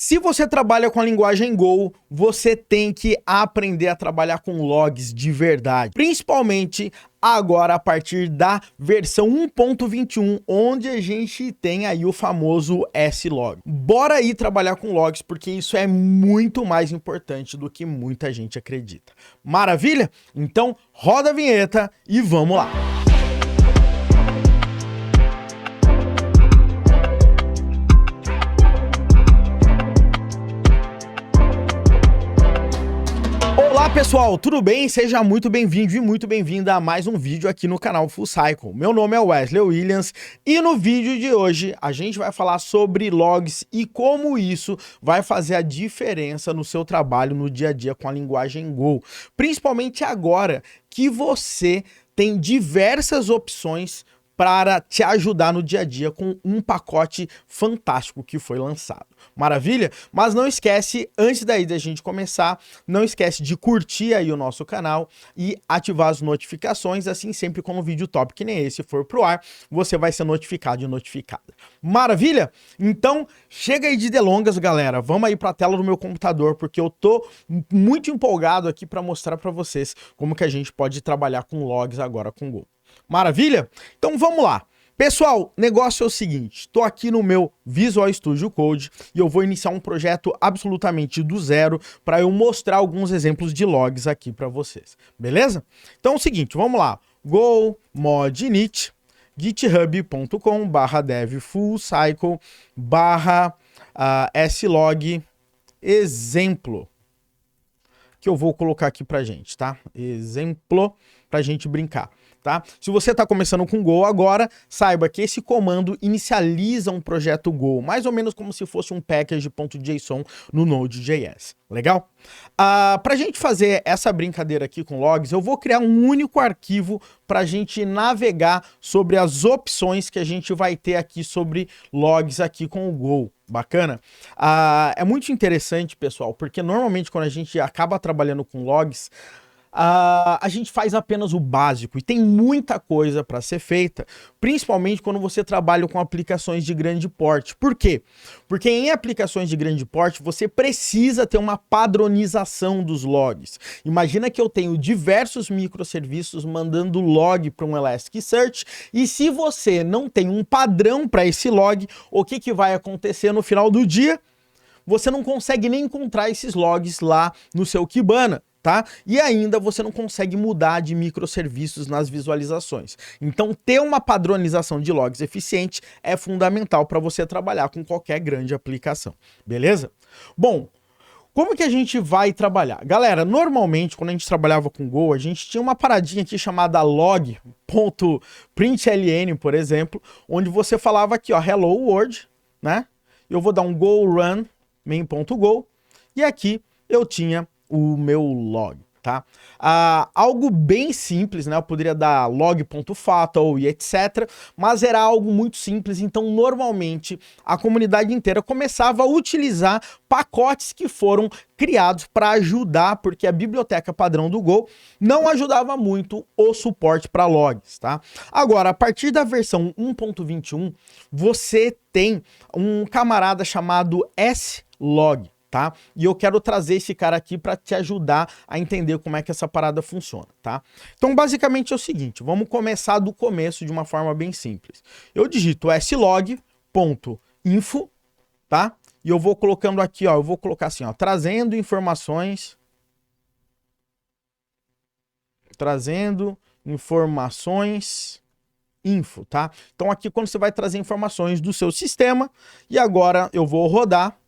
Se você trabalha com a linguagem Go, você tem que aprender a trabalhar com logs de verdade. Principalmente agora a partir da versão 1.21, onde a gente tem aí o famoso S-Log. Bora aí trabalhar com logs, porque isso é muito mais importante do que muita gente acredita. Maravilha? Então roda a vinheta e vamos lá! Olá pessoal, tudo bem? Seja muito bem-vindo e muito bem-vinda a mais um vídeo aqui no canal Full Cycle. Meu nome é Wesley Williams e no vídeo de hoje a gente vai falar sobre logs e como isso vai fazer a diferença no seu trabalho no dia a dia com a linguagem Go. Principalmente agora que você tem diversas opções para te ajudar no dia a dia com um pacote fantástico que foi lançado. Maravilha? Mas não esquece, antes daí da gente começar, não esquece de curtir aí o nosso canal e ativar as notificações, assim sempre quando um vídeo top que nem esse for pro ar, você vai ser notificado e notificada. Maravilha? Então, chega aí de delongas, galera. Vamos aí para a tela do meu computador, porque eu tô muito empolgado aqui para mostrar para vocês como que a gente pode trabalhar com logs agora com Go. Maravilha? Então vamos lá. Pessoal, negócio é o seguinte, estou aqui no meu Visual Studio Code e eu vou iniciar um projeto absolutamente do zero para eu mostrar alguns exemplos de logs aqui para vocês, beleza? Então é o seguinte, vamos lá, go mod init github.com/dev fullcycle /slog exemplo, que eu vou colocar aqui pra gente, tá? Exemplo pra gente brincar. Tá? Se você está começando com Go agora, saiba que esse comando inicializa um projeto Go, mais ou menos como se fosse um package.json no Node.js. Legal? Para a gente fazer essa brincadeira aqui com logs, eu vou criar um único arquivo para a gente navegar sobre as opções que a gente vai ter aqui sobre logs aqui com o Go. Bacana? É muito interessante, pessoal, porque normalmente quando a gente acaba trabalhando com logs, a gente faz apenas o básico e tem muita coisa para ser feita, principalmente quando você trabalha com aplicações de grande porte. Por quê? Porque em aplicações de grande porte você precisa ter uma padronização dos logs. Imagina que eu tenho diversos microserviços mandando log para um Elasticsearch e se você não tem um padrão para esse log, o que vai acontecer no final do dia? Você não consegue nem encontrar esses logs lá no seu Kibana. Tá? E ainda você não consegue mudar de microserviços nas visualizações. Então, ter uma padronização de logs eficiente é fundamental para você trabalhar com qualquer grande aplicação. Beleza? Bom, como que a gente vai trabalhar? Galera, normalmente, quando a gente trabalhava com Go, a gente tinha uma paradinha aqui chamada log.println, por exemplo, onde você falava aqui, ó, hello world, né? Eu vou dar um go run main.go e aqui eu tinha o meu log, tá? Algo bem simples, né? Eu poderia dar log.fatal e etc, mas era algo muito simples, então normalmente a comunidade inteira começava a utilizar pacotes que foram criados para ajudar, porque a biblioteca padrão do Go não ajudava muito o suporte para logs, tá? Agora, a partir da versão 1.21, você tem um camarada chamado S-Log. Tá? E eu quero trazer esse cara aqui para te ajudar a entender como é que essa parada funciona, tá? Então, basicamente é o seguinte, vamos começar do começo de uma forma bem simples. Eu digito slog.info, tá? E eu vou colocando aqui, ó, eu vou colocar assim, ó, trazendo informações info, tá? Então aqui quando você vai trazer informações do seu sistema e agora eu vou rodar.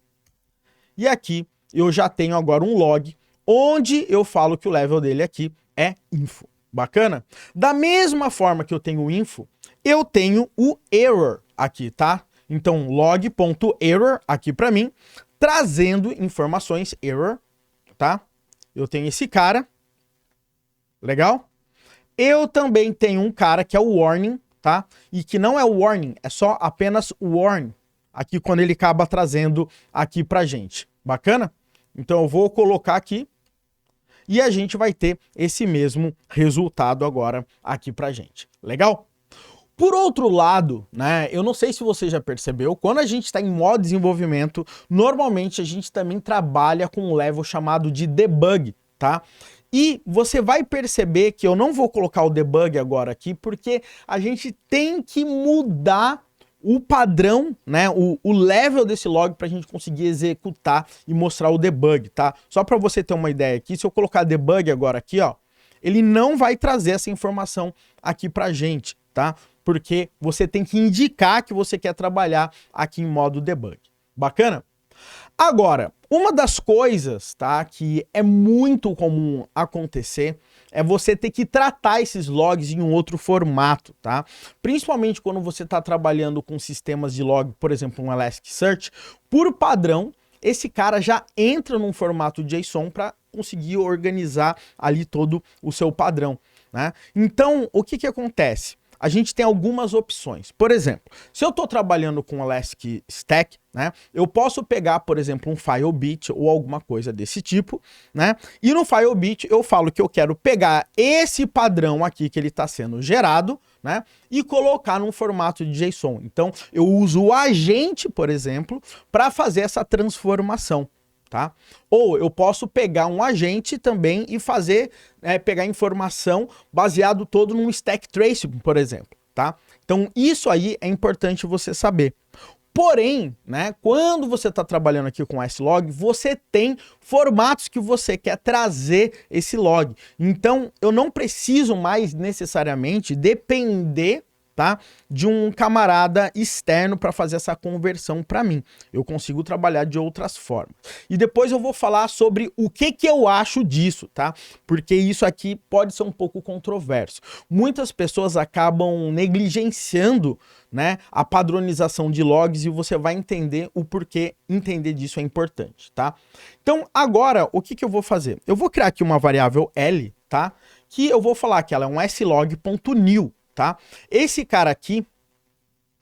E aqui eu já tenho agora um log, onde eu falo que o level dele aqui é info. Bacana? Da mesma forma que eu tenho o info, eu tenho o error aqui, tá? Então, log.error aqui para mim, trazendo informações error, tá? Eu tenho esse cara. Legal? Eu também tenho um cara que é o warning, tá? E que não é o warning, é só apenas o warn. Aqui quando ele acaba trazendo aqui pra gente. Bacana? Então eu vou colocar aqui e a gente vai ter esse mesmo resultado agora aqui pra gente. Legal? Por outro lado, né, eu não sei se você já percebeu, quando a gente está em modo desenvolvimento, normalmente a gente também trabalha com um level chamado de debug, tá? E você vai perceber que eu não vou colocar o debug agora aqui, porque a gente tem que mudar o padrão, né, o level desse log para a gente conseguir executar e mostrar o debug, tá? Só para você ter uma ideia aqui, se eu colocar debug agora aqui, ó, ele não vai trazer essa informação aqui pra gente, tá? Porque você tem que indicar que você quer trabalhar aqui em modo debug. Bacana? Agora, uma das coisas, tá, que é muito comum acontecer é você ter que tratar esses logs em um outro formato, tá? Principalmente quando você está trabalhando com sistemas de log, por exemplo, um Elasticsearch, por padrão, esse cara já entra num formato JSON para conseguir organizar ali todo o seu padrão, né? Então, o que acontece? A gente tem algumas opções. Por exemplo, se eu estou trabalhando com Elastic Stack, né, eu posso pegar, por exemplo, um Firebit ou alguma coisa desse tipo, né? E no Firebit eu falo que eu quero pegar esse padrão aqui que ele está sendo gerado, né, e colocar num formato de JSON. Então, eu uso o agente, por exemplo, para fazer essa transformação. Tá? Ou eu posso pegar um agente também e fazer, pegar informação baseado todo num stack trace, por exemplo, tá? Então isso aí é importante você saber. Porém, né, quando você está trabalhando aqui com S-Log, você tem formatos que você quer trazer esse log. Então eu não preciso mais necessariamente depender, tá, de um camarada externo para fazer essa conversão para mim. Eu consigo trabalhar de outras formas. E depois eu vou falar sobre o que eu acho disso, tá? Porque isso aqui pode ser um pouco controverso. Muitas pessoas acabam negligenciando, né, a padronização de logs e você vai entender o porquê entender disso é importante, tá? Então agora o que eu vou fazer? Eu vou criar aqui uma variável L, tá? Que eu vou falar que ela é um slog.new. Tá? Esse cara aqui,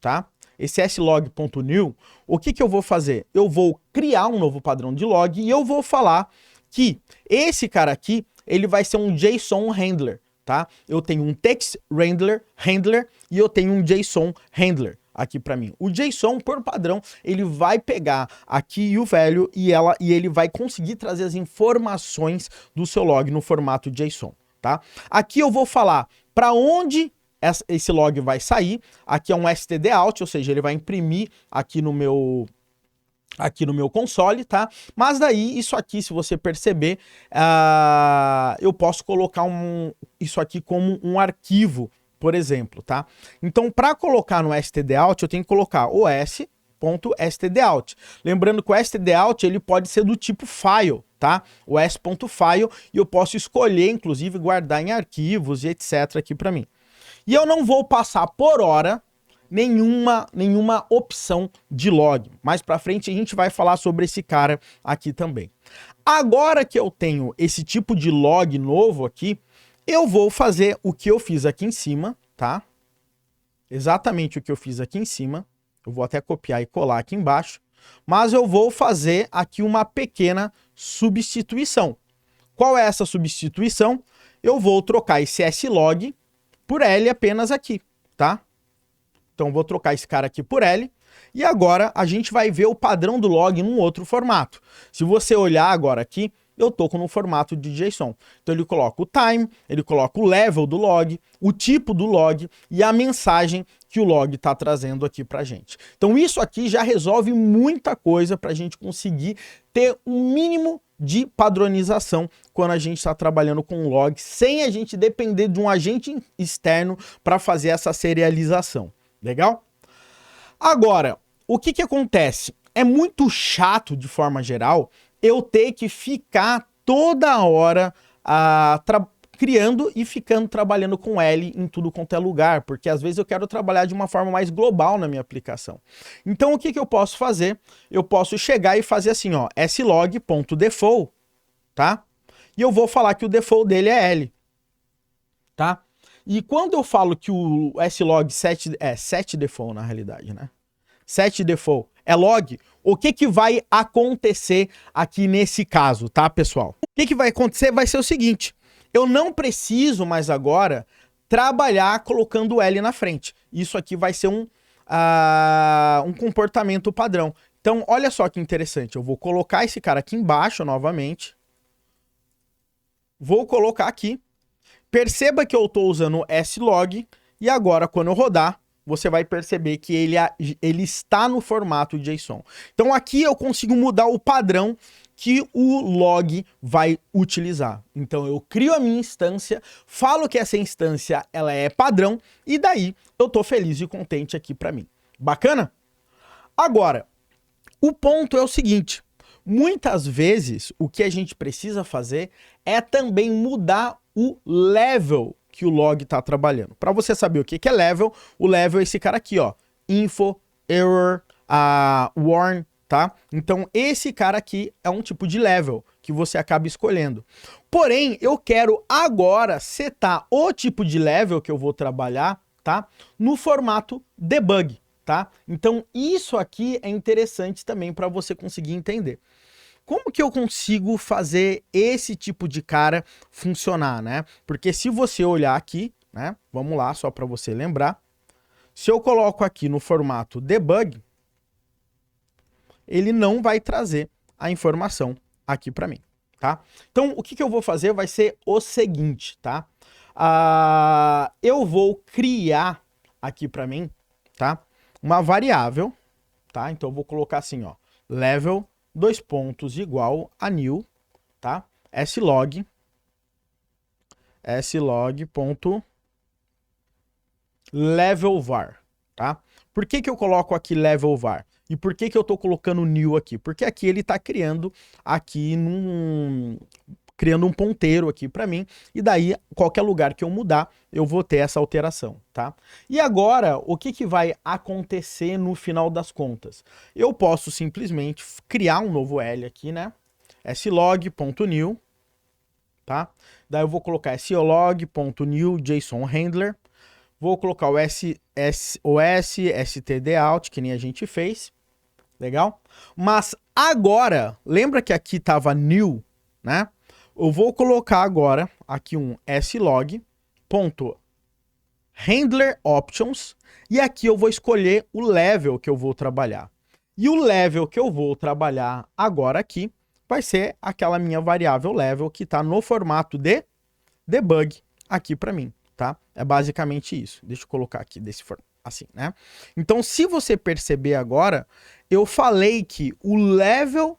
tá? Esse slog.new, o que eu vou fazer? Eu vou criar um novo padrão de log e eu vou falar que esse cara aqui, ele vai ser um JSON handler, tá? Eu tenho um text handler e eu tenho um JSON handler aqui para mim. O JSON, por padrão, ele vai pegar aqui o value e ele vai conseguir trazer as informações do seu log no formato JSON, tá? Aqui eu vou falar para onde esse log vai sair. Aqui é um stdout, ou seja, ele vai imprimir aqui no meu console, tá? Mas daí, isso aqui, se você perceber, eu posso colocar isso aqui como um arquivo, por exemplo, tá? Então, para colocar no stdout, eu tenho que colocar os.stdout. Lembrando que o stdout, ele pode ser do tipo file, tá? O s.file, e eu posso escolher, inclusive, guardar em arquivos e etc. aqui para mim. E eu não vou passar por hora nenhuma opção de log. Mais para frente a gente vai falar sobre esse cara aqui também. Agora que eu tenho esse tipo de log novo aqui, eu vou fazer o que eu fiz aqui em cima, tá? Exatamente o que eu fiz aqui em cima. Eu vou até copiar e colar aqui embaixo. Mas eu vou fazer aqui uma pequena substituição. Qual é essa substituição? Eu vou trocar esse slog por L apenas aqui, tá? Então vou trocar esse cara aqui por L e agora a gente vai ver o padrão do log num outro formato. Se você olhar agora aqui, eu tô no formato de JSON. Então ele coloca o time, ele coloca o level do log, o tipo do log e a mensagem que o log está trazendo aqui pra gente. Então isso aqui já resolve muita coisa para a gente conseguir ter um mínimo de padronização quando a gente está trabalhando com log, sem a gente depender de um agente externo para fazer essa serialização. Legal? Agora, o que acontece? É muito chato, de forma geral, eu ter que ficar toda hora criando e trabalhando com L em tudo quanto é lugar, porque às vezes eu quero trabalhar de uma forma mais global na minha aplicação. Então o que eu posso fazer? Eu posso chegar e fazer assim, ó, slog.default, tá? E eu vou falar que o default dele é L, tá? E quando eu falo que o slog set default na realidade, né? Set default é log, o que vai acontecer aqui nesse caso, tá, pessoal? O que vai acontecer vai ser o seguinte: eu não preciso mais agora trabalhar colocando o L na frente. Isso aqui vai ser um comportamento padrão. Então, olha só que interessante. Eu vou colocar esse cara aqui embaixo novamente. Vou colocar aqui. Perceba que eu estou usando slog. E agora, quando eu rodar, você vai perceber que ele está no formato JSON. Então, aqui eu consigo mudar o padrão que o log vai utilizar. Então, eu crio a minha instância, falo que essa instância ela é padrão, e daí eu estou feliz e contente aqui para mim. Bacana? Agora, o ponto é o seguinte, muitas vezes o que a gente precisa fazer é também mudar o level que o log está trabalhando. Para você saber o que é level, o level é esse cara aqui, ó, info, error, warn, tá? Então esse cara aqui é um tipo de level que você acaba escolhendo. Porém, eu quero agora setar o tipo de level que eu vou trabalhar, tá? No formato debug. Tá? Então isso aqui é interessante também para você conseguir entender. Como que eu consigo fazer esse tipo de cara funcionar, né? Porque se você olhar aqui, né? Vamos lá, só para você lembrar. Se eu coloco aqui no formato debug, ele não vai trazer a informação aqui para mim, tá? Então o que eu vou fazer vai ser o seguinte, tá? Eu vou criar aqui para mim, tá? Uma variável, tá? Então eu vou colocar assim, ó, level, dois pontos, igual a new, tá? slog ponto level var, tá? Por que eu coloco aqui level var? E por que eu tô colocando new aqui? Porque aqui ele tá criando aqui criando um ponteiro aqui para mim, e daí qualquer lugar que eu mudar, eu vou ter essa alteração, tá? E agora, o que vai acontecer no final das contas? Eu posso simplesmente criar um novo L aqui, né? slog.new, tá? Daí eu vou colocar slog.new JSON handler, vou colocar o stdout, que nem a gente fez, legal? Mas agora, lembra que aqui tava new, né? Eu vou colocar agora aqui um slog.handlerOptions e aqui eu vou escolher o level que eu vou trabalhar. E o level que eu vou trabalhar agora aqui vai ser aquela minha variável level que está no formato de debug aqui para mim, tá? É basicamente isso. Deixa eu colocar aqui assim, né? Então, se você perceber agora, eu falei que o level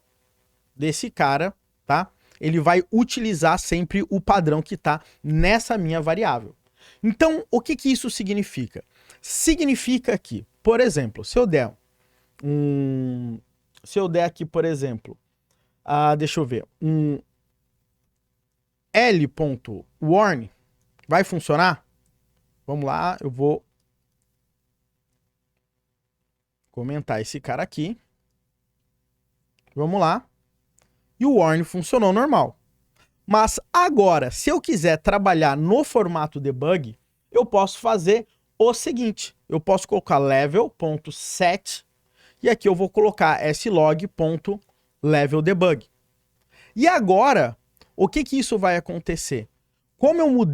desse cara, tá? Ele vai utilizar sempre o padrão que está nessa minha variável. Então, o que isso significa? Significa que, por exemplo, se eu der aqui, por exemplo, deixa eu ver, um L.warn, vai funcionar? Vamos lá, eu vou comentar esse cara aqui. Vamos lá. E o warn funcionou normal. Mas agora, se eu quiser trabalhar no formato debug, eu posso fazer o seguinte. Eu posso colocar level.set e aqui eu vou colocar slog.levelDebug. E agora, o que isso vai acontecer? Como eu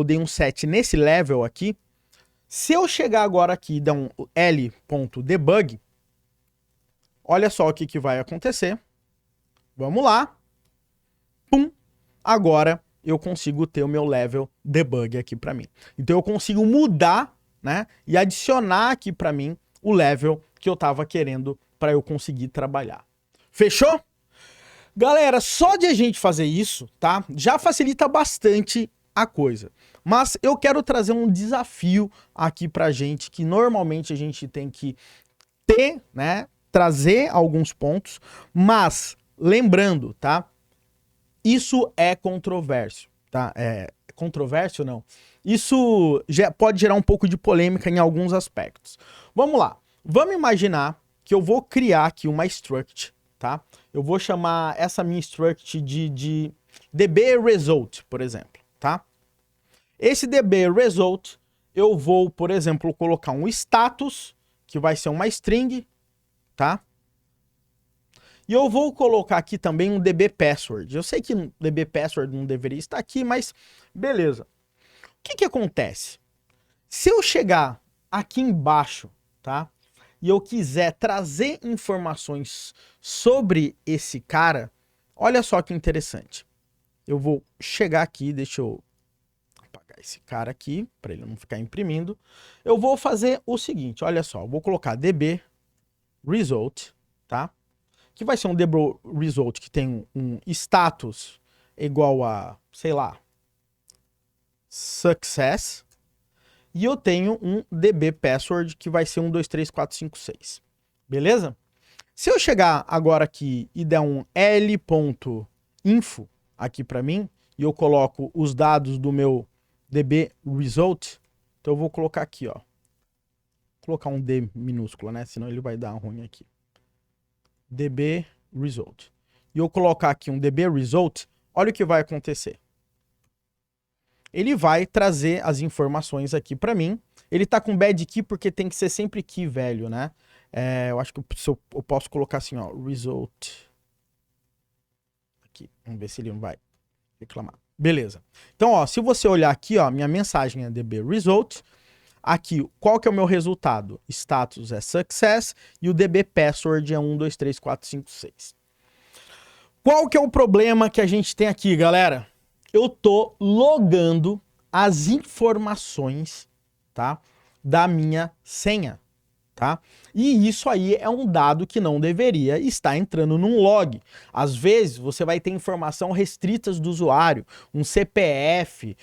dei um set nesse level aqui, se eu chegar agora aqui e dar um l.debug, olha só o que vai acontecer. Vamos lá. Pum. Agora eu consigo ter o meu level debug aqui para mim. Então eu consigo mudar, né, e adicionar aqui para mim o level que eu estava querendo para eu conseguir trabalhar. Fechou? Galera, só de a gente fazer isso, tá? Já facilita bastante a coisa. Mas eu quero trazer um desafio aqui pra gente, que normalmente a gente tem que ter, né, trazer alguns pontos, mas lembrando, tá? Isso é controverso, tá? Controverso não. Isso pode gerar um pouco de polêmica em alguns aspectos. Vamos lá. Vamos imaginar que eu vou criar aqui uma struct, tá? Eu vou chamar essa minha struct de dbResult, por exemplo, tá? Esse dbResult, eu vou, por exemplo, colocar um status, que vai ser uma string, tá? E eu vou colocar aqui também um dbPassword. Eu sei que dbPassword não deveria estar aqui, mas beleza. O que acontece? Se eu chegar aqui embaixo, tá? E eu quiser trazer informações sobre esse cara, olha só que interessante. Eu vou chegar aqui, deixa eu apagar esse cara aqui, para ele não ficar imprimindo. Eu vou fazer o seguinte, olha só, eu vou colocar DB Result, tá? Que vai ser um DB Result que tem um status igual a, sei lá, Success. E eu tenho um DB Password que vai ser 123456. Beleza? Se eu chegar agora aqui e der um l.info aqui para mim, e eu coloco os dados do meu DB Result, então eu vou colocar aqui, ó. Vou colocar um D minúsculo, né? Senão ele vai dar ruim aqui. DB Result. E eu colocar aqui um DB Result, olha o que vai acontecer. Ele vai trazer as informações aqui para mim. Ele tá com bad key porque tem que ser sempre key velho, né? Eu acho que eu posso colocar assim, ó, result. Aqui, vamos ver se ele não vai reclamar. Beleza. Então, ó, se você olhar aqui, ó, minha mensagem é DB result. Aqui, qual que é o meu resultado? Status é success e o DB password é 123456. Qual que é o problema que a gente tem aqui, galera? Eu tô logando as informações, tá, da minha senha, tá? E isso aí é um dado que não deveria estar entrando num log. Às vezes você vai ter informação restritas do usuário, um CPF,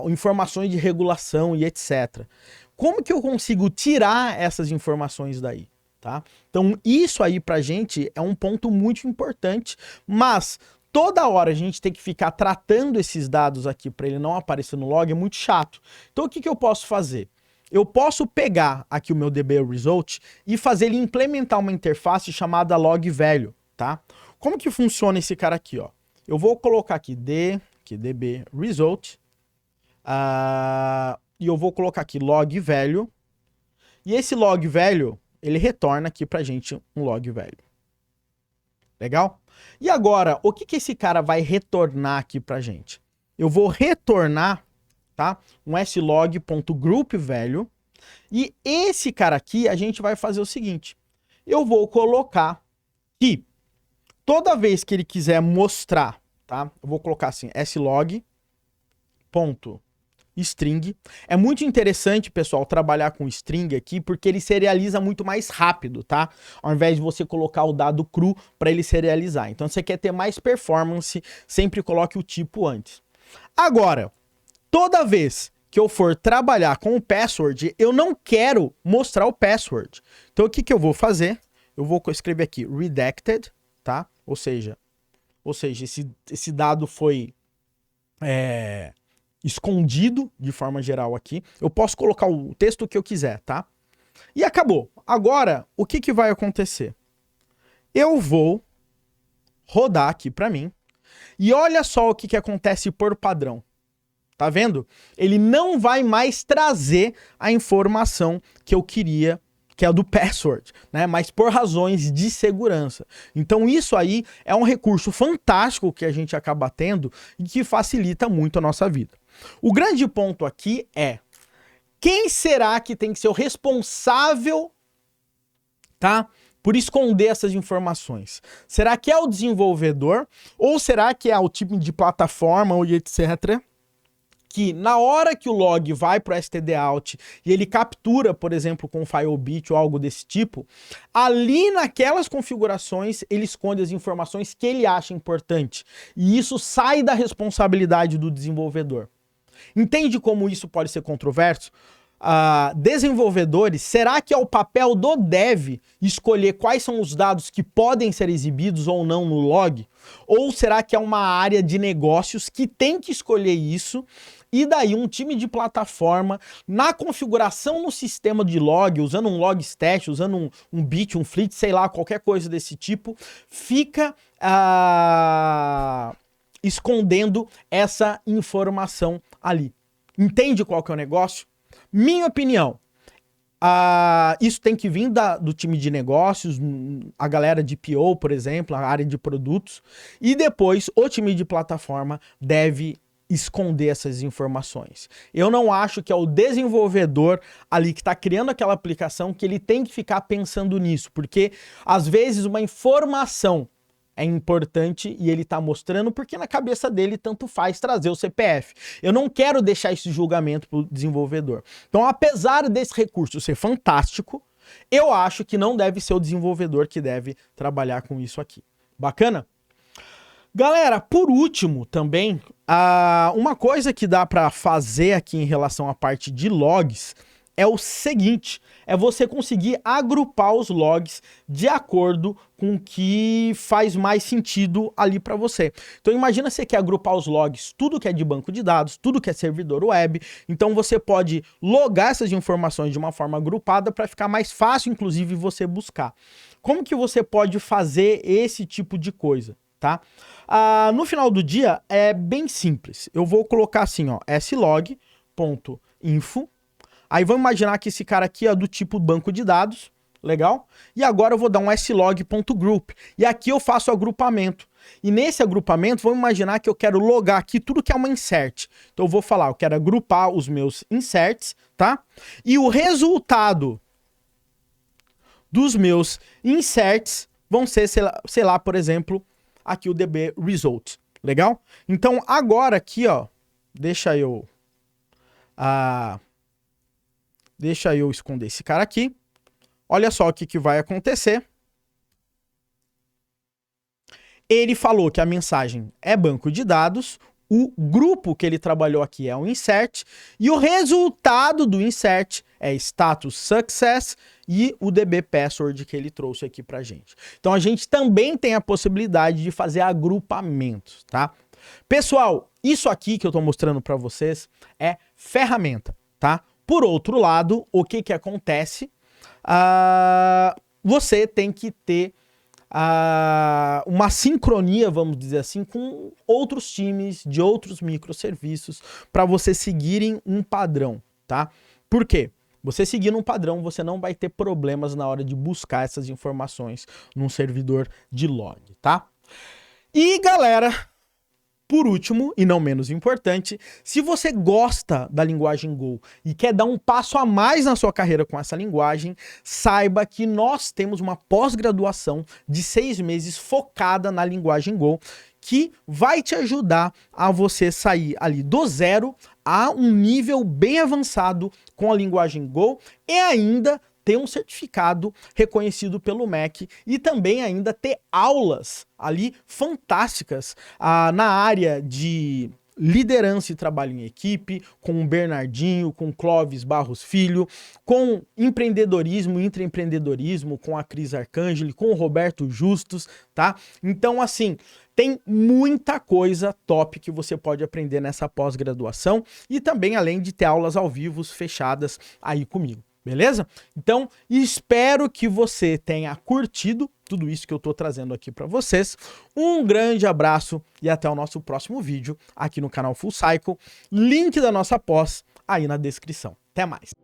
informações de regulação e etc. Como que eu consigo tirar essas informações daí? Tá? Então isso aí pra gente é um ponto muito importante, mas toda hora a gente tem que ficar tratando esses dados aqui para ele não aparecer no log é muito chato. Então o que eu posso fazer? Eu posso pegar aqui o meu DB Result e fazer ele implementar uma interface chamada log velho, tá? Como que funciona esse cara aqui, ó? Eu vou colocar aqui DB Result e eu vou colocar aqui log velho e esse log velho ele retorna aqui pra gente um log velho. Legal? E agora, o que esse cara vai retornar aqui pra gente? Eu vou retornar, tá? Um slog.group velho. E esse cara aqui, a gente vai fazer o seguinte. Eu vou colocar que toda vez que ele quiser mostrar, tá? Eu vou colocar assim, slog.string. É muito interessante, pessoal, trabalhar com string aqui, porque ele serializa muito mais rápido, tá? Ao invés de você colocar o dado cru para ele serializar. Então, se você quer ter mais performance, sempre coloque o tipo antes. Agora, toda vez que eu for trabalhar com o password, eu não quero mostrar o password. Então, o que eu vou fazer? Eu vou escrever aqui, redacted, tá? Ou seja, esse dado foi escondido de forma geral aqui. Eu posso colocar o texto que eu quiser, tá? E acabou. Agora, o que vai acontecer? Eu vou rodar aqui para mim e olha só o que acontece por padrão. Tá vendo? Ele não vai mais trazer a informação que eu queria, que é a do password, né? Mas por razões de segurança. Então isso aí é um recurso fantástico que a gente acaba tendo e que facilita muito a nossa vida. O grande ponto aqui é: quem será que tem que ser o responsável, tá, por esconder essas informações? Será que é o desenvolvedor ou será que é o time de plataforma ou etc., que na hora que o log vai para o stdout e ele captura, por exemplo, com o FileBit ou algo desse tipo, ali naquelas configurações ele esconde as informações que ele acha importante. E isso sai da responsabilidade do desenvolvedor. Entende como isso pode ser controverso? Desenvolvedores, será que é o papel do dev escolher quais são os dados que podem ser exibidos ou não no log? Ou será que é uma área de negócios que tem que escolher isso? E daí um time de plataforma, na configuração no sistema de log, usando um logstash, usando um bit, um fleet, sei lá, qualquer coisa desse tipo, fica escondendo essa informação ali. Entende qual que é o negócio? Minha opinião, isso tem que vir do time de negócios, a galera de PO, por exemplo, a área de produtos, e depois o time de plataforma deve esconder essas informações. Eu não acho que é o desenvolvedor ali que está criando aquela aplicação que ele tem que ficar pensando nisso, porque às vezes uma informação é importante e ele está mostrando porque na cabeça dele tanto faz trazer o CPF. Eu não quero deixar esse julgamento para o desenvolvedor. Então, apesar desse recurso ser fantástico, eu acho que não deve ser o desenvolvedor que deve trabalhar com isso aqui. Bacana? Galera, por último também, uma coisa que dá para fazer aqui em relação à parte de logs é o seguinte, é você conseguir agrupar os logs de acordo com o que faz mais sentido ali para você. Então imagina você quer agrupar os logs, tudo que é de banco de dados, tudo que é servidor web, então você pode logar essas informações de uma forma agrupada para ficar mais fácil, inclusive, você buscar. Como que você pode fazer esse tipo de coisa? Tá? No final do dia é bem simples. Eu vou colocar assim, ó, slog.info. Aí vamos imaginar que esse cara aqui é do tipo banco de dados, legal? E agora eu vou dar um slog.group. E aqui eu faço o agrupamento. E nesse agrupamento, vamos imaginar que eu quero logar aqui tudo que é uma insert. Então eu vou falar, eu quero agrupar os meus inserts, tá? E o resultado dos meus inserts vão ser, sei lá, por exemplo, aqui o DB Result, legal? Então agora aqui, ó, deixa eu esconder esse cara aqui. Olha só o que vai acontecer. Ele falou que a mensagem é banco de dados, o grupo que ele trabalhou aqui é um insert, e o resultado do insert é status success e o DB password que ele trouxe aqui pra gente. Então a gente também tem a possibilidade de fazer agrupamentos, tá? Pessoal, isso aqui que eu tô mostrando para vocês é ferramenta, tá? Por outro lado, o que acontece? Você tem que ter uma sincronia, vamos dizer assim, com outros times de outros microserviços para você seguirem um padrão, tá? Por quê? Você seguindo um padrão, você não vai ter problemas na hora de buscar essas informações num servidor de log, tá? E galera, por último, e não menos importante, se você gosta da linguagem Go e quer dar um passo a mais na sua carreira com essa linguagem, saiba que nós temos uma pós-graduação de 6 meses focada na linguagem Go, que vai te ajudar a você sair ali do zero a um nível bem avançado com a linguagem Go e ainda ter um certificado reconhecido pelo MEC e também ainda ter aulas ali fantásticas na área de liderança e trabalho em equipe, com o Bernardinho, com o Clóvis Barros Filho, com empreendedorismo, intraempreendedorismo, com a Cris Arcangeli, com o Roberto Justus, tá? Então, assim, tem muita coisa top que você pode aprender nessa pós-graduação e também além de ter aulas ao vivo fechadas aí comigo. Beleza? Então, espero que você tenha curtido tudo isso que eu tô trazendo aqui para vocês. Um grande abraço e até o nosso próximo vídeo aqui no canal Full Cycle. Link da nossa pós aí na descrição. Até mais!